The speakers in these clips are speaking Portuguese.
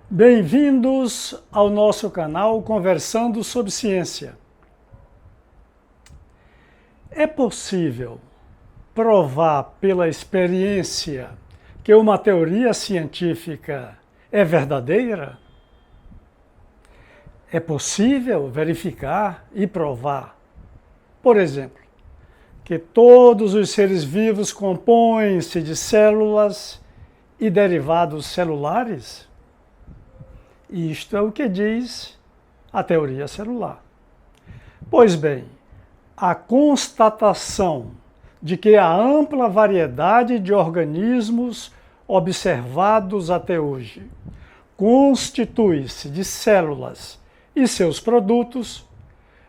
Bem-vindos ao nosso canal Conversando sobre Ciência. É possível provar pela experiência que uma teoria científica é verdadeira? É possível verificar e provar, por exemplo, que todos os seres vivos compõem-se de células e derivados celulares? Isto é o que diz a teoria celular. Pois bem, a constatação de que a ampla variedade de organismos observados até hoje constitui-se de células e seus produtos,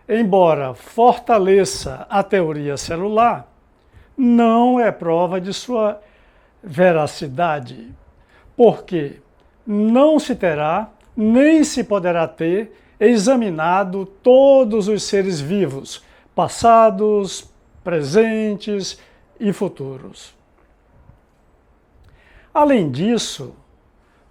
embora fortaleça a teoria celular, não é prova de sua veracidade, porque não se terá nem se poderá ter examinado todos os seres vivos, passados, presentes e futuros. Além disso,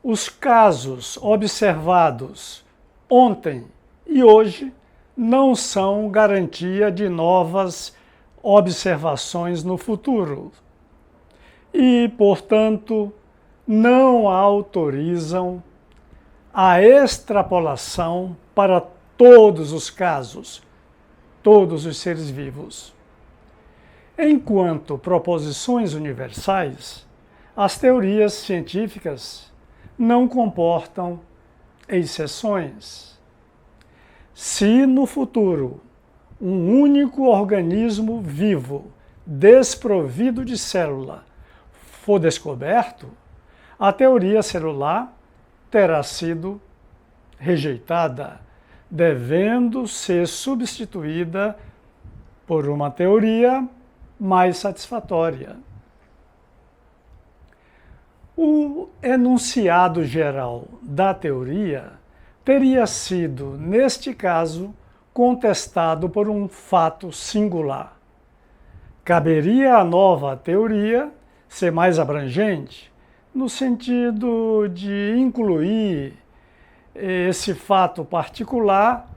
os casos observados ontem e hoje não são garantia de novas observações no futuro e, portanto, não autorizam a extrapolação para todos os casos, todos os seres vivos. Enquanto proposições universais, as teorias científicas não comportam exceções. Se no futuro um único organismo vivo desprovido de célula for descoberto, a teoria celular terá sido rejeitada, devendo ser substituída por uma teoria mais satisfatória. O enunciado geral da teoria teria sido, neste caso, contestado por um fato singular. Caberia à nova teoria ser mais abrangente, no sentido de incluir esse fato particular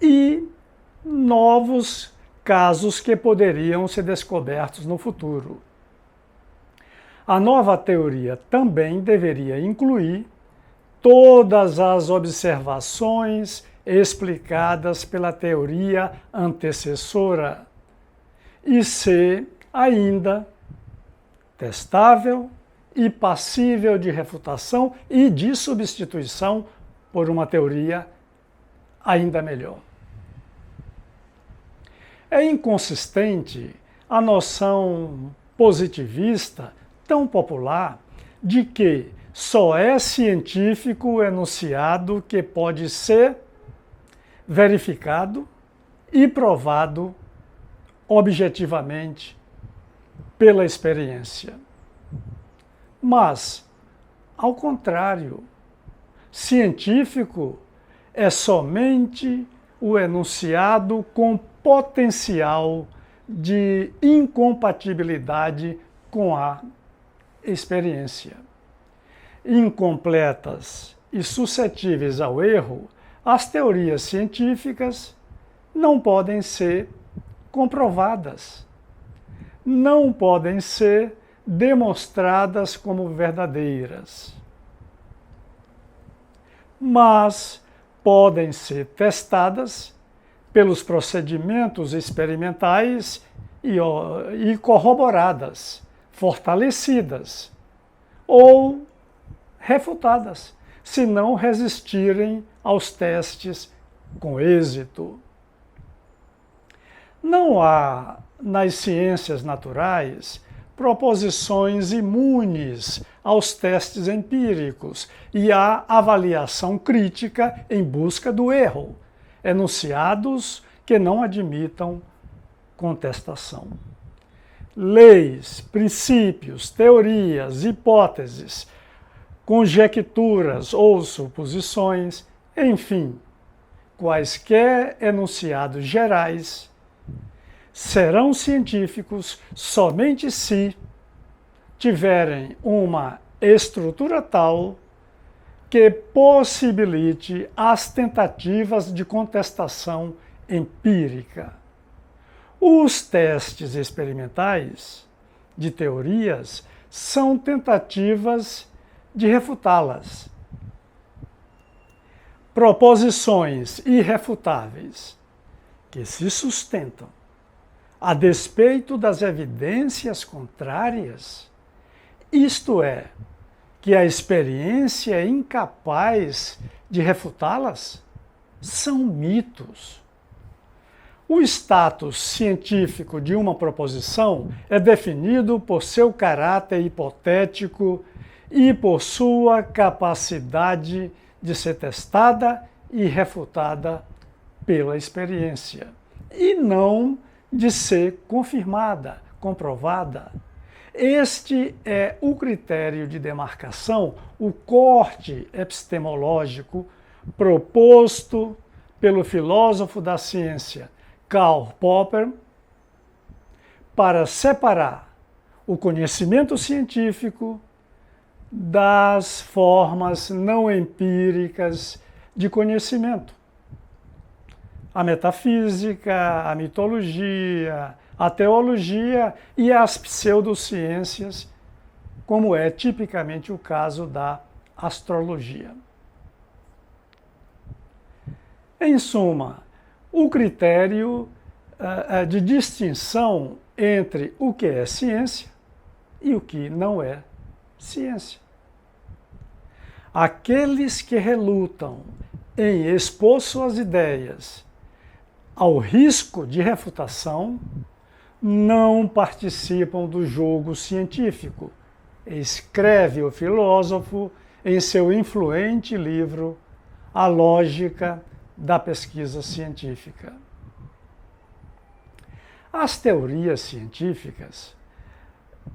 e novos casos que poderiam ser descobertos no futuro. A nova teoria também deveria incluir todas as observações explicadas pela teoria antecessora e ser ainda testável e passível de refutação e de substituição por uma teoria ainda melhor. É inconsistente a noção positivista tão popular de que só é científico o enunciado que pode ser verificado e provado objetivamente pela experiência. Mas, ao contrário, científico é somente o enunciado com potencial de incompatibilidade com a experiência. Incompletas e suscetíveis ao erro, as teorias científicas não podem ser comprovadas, não podem ser demonstradas como verdadeiras, mas podem ser testadas pelos procedimentos experimentais e corroboradas, fortalecidas ou refutadas, se não resistirem aos testes com êxito. Não há nas ciências naturais proposições imunes aos testes empíricos e à avaliação crítica em busca do erro, enunciados que não admitam contestação. Leis, princípios, teorias, hipóteses, conjecturas ou suposições, enfim, quaisquer enunciados gerais, serão científicos somente se tiverem uma estrutura tal que possibilite as tentativas de contestação empírica. Os testes experimentais de teorias são tentativas de refutá-las. Proposições irrefutáveis que se sustentam a despeito das evidências contrárias, isto é, que a experiência é incapaz de refutá-las, são mitos. O status científico de uma proposição é definido por seu caráter hipotético e por sua capacidade de ser testada e refutada pela experiência, e não de ser confirmada, comprovada. Este é o critério de demarcação, o corte epistemológico proposto pelo filósofo da ciência Karl Popper para separar o conhecimento científico das formas não empíricas de conhecimento. A metafísica, a mitologia, a teologia e as pseudociências, como é tipicamente o caso da astrologia. Em suma, o critério de distinção entre o que é ciência e o que não é ciência. Aqueles que relutam em expor suas ideias ao risco de refutação não participam do jogo científico, escreve o filósofo em seu influente livro A Lógica da Pesquisa Científica. As teorias científicas,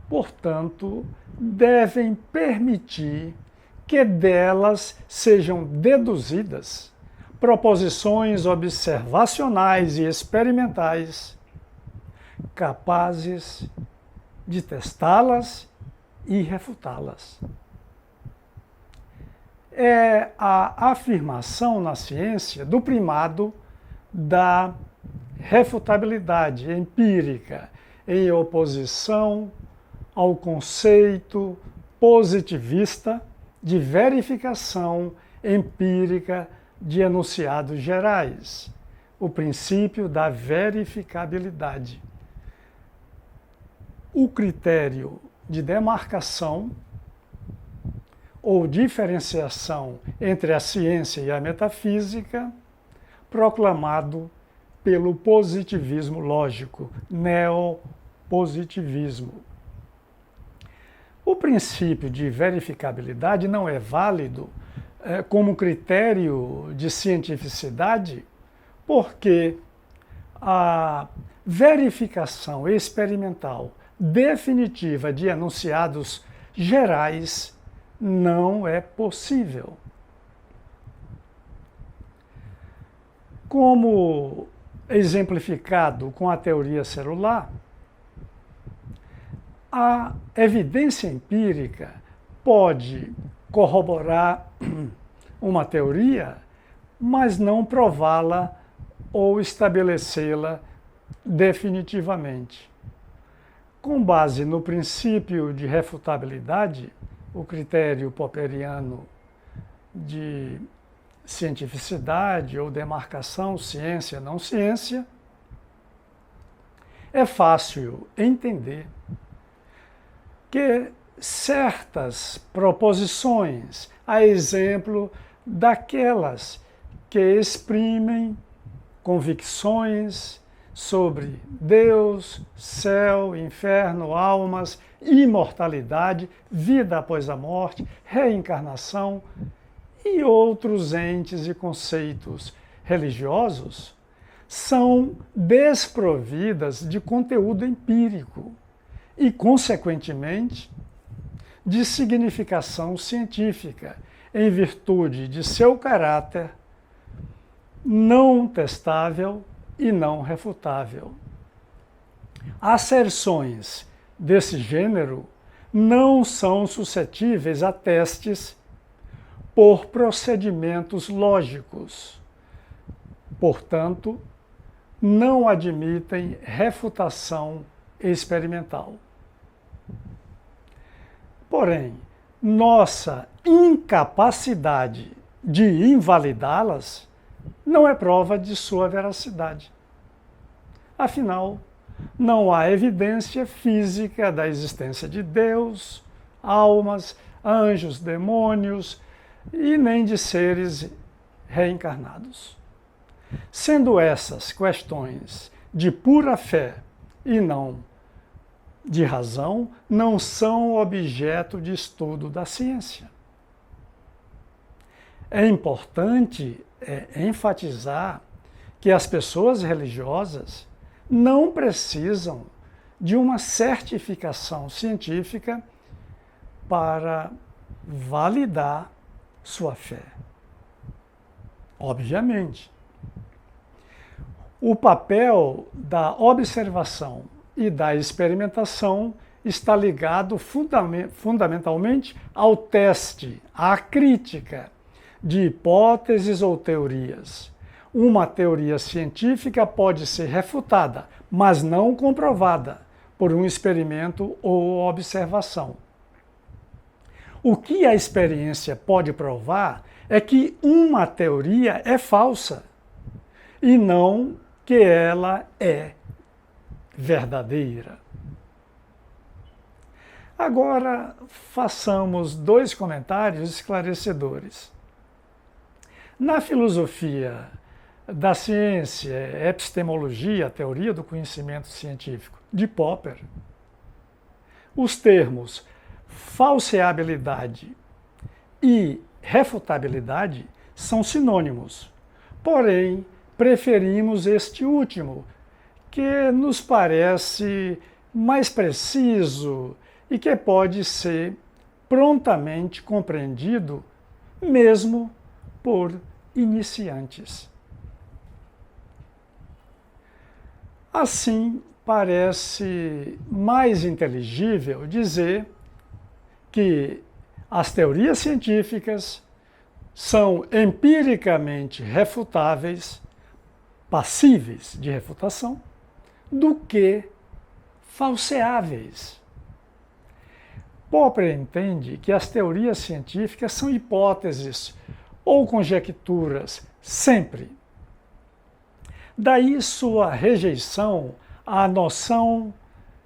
portanto, devem permitir que delas sejam deduzidas proposições observacionais e experimentais capazes de testá-las e refutá-las. É a afirmação na ciência do primado da refutabilidade empírica em oposição ao conceito positivista de verificação empírica de enunciados gerais, o princípio da verificabilidade. O critério de demarcação ou diferenciação entre a ciência e a metafísica, proclamado pelo positivismo lógico, neopositivismo. O princípio de verificabilidade não é válido como critério de cientificidade, porque a verificação experimental definitiva de enunciados gerais não é possível. Como exemplificado com a teoria celular, a evidência empírica pode corroborar uma teoria, mas não prová-la ou estabelecê-la definitivamente. Com base no princípio de refutabilidade, o critério popperiano de cientificidade ou demarcação ciência não ciência, é fácil entender que certas proposições, a exemplo daquelas que exprimem convicções sobre Deus, céu, inferno, almas, imortalidade, vida após a morte, reencarnação e outros entes e conceitos religiosos, são desprovidas de conteúdo empírico e, consequentemente, de significação científica, em virtude de seu caráter não testável e não refutável. Asserções desse gênero não são suscetíveis a testes por procedimentos lógicos. Portanto, não admitem refutação experimental. Porém, nossa incapacidade de invalidá-las não é prova de sua veracidade. Afinal, não há evidência física da existência de Deus, almas, anjos, demônios e nem de seres reencarnados. Sendo essas questões de pura fé e não de razão, não são objeto de estudo da ciência. É importante enfatizar que as pessoas religiosas não precisam de uma certificação científica para validar sua fé. Obviamente. O papel da observação e da experimentação está ligado fundamentalmente ao teste, à crítica de hipóteses ou teorias. Uma teoria científica pode ser refutada, mas não comprovada por um experimento ou observação. O que a experiência pode provar é que uma teoria é falsa e não que ela é verdadeira. Agora, façamos 2 comentários esclarecedores. Na filosofia da ciência, epistemologia, a teoria do conhecimento científico, de Popper, os termos falseabilidade e refutabilidade são sinônimos, porém, preferimos este último, que nos parece mais preciso e que pode ser prontamente compreendido, mesmo por iniciantes. Assim, parece mais inteligível dizer que as teorias científicas são empiricamente refutáveis, passíveis de refutação, do que falseáveis. Popper entende que as teorias científicas são hipóteses ou conjecturas sempre. Daí sua rejeição à noção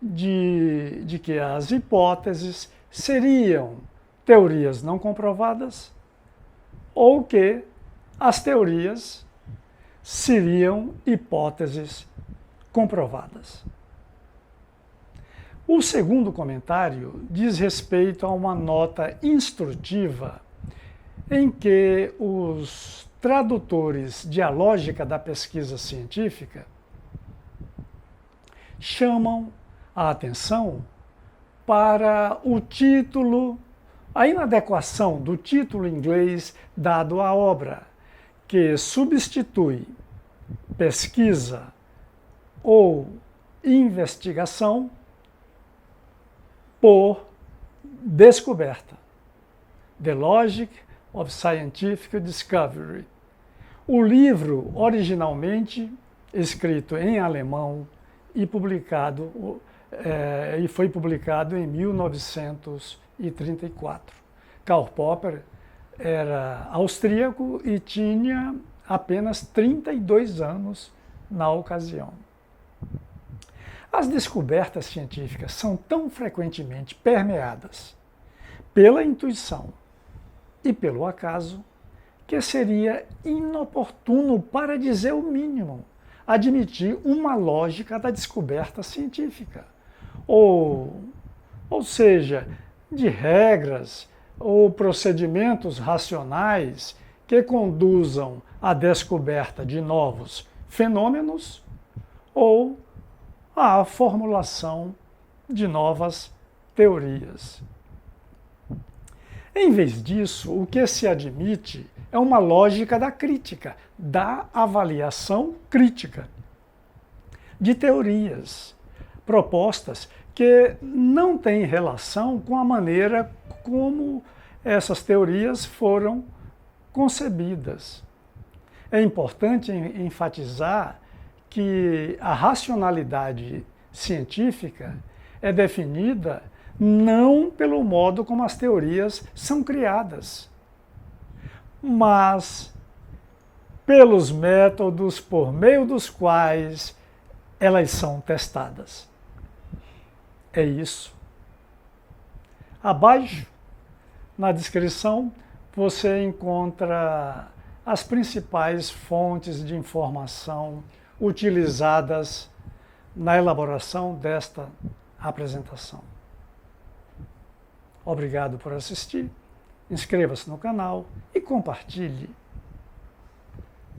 de que as hipóteses seriam teorias não comprovadas ou que as teorias seriam hipóteses comprovadas. O segundo comentário diz respeito a uma nota instrutiva em que os tradutores de A Lógica da Pesquisa Científica chamam a atenção para o título, a inadequação do título inglês dado à obra, que substitui pesquisa ou investigação por descoberta. The Logic of Scientific Discovery. O livro, originalmente escrito em alemão e foi publicado em 1934. Karl Popper era austríaco e tinha apenas 32 anos na ocasião. As descobertas científicas são tão frequentemente permeadas pela intuição e pelo acaso que seria inoportuno, para dizer o mínimo, admitir uma lógica da descoberta científica, ou seja, de regras ou procedimentos racionais que conduzam à descoberta de novos fenômenos ou à formulação de novas teorias. Em vez disso, o que se admite é uma lógica da crítica, da avaliação crítica de teorias propostas que não têm relação com a maneira como essas teorias foram concebidas. É importante enfatizar que a racionalidade científica é definida não pelo modo como as teorias são criadas, mas pelos métodos por meio dos quais elas são testadas. É isso. Abaixo, na descrição, você encontra as principais fontes de informação utilizadas na elaboração desta apresentação. Obrigado por assistir, inscreva-se no canal e compartilhe.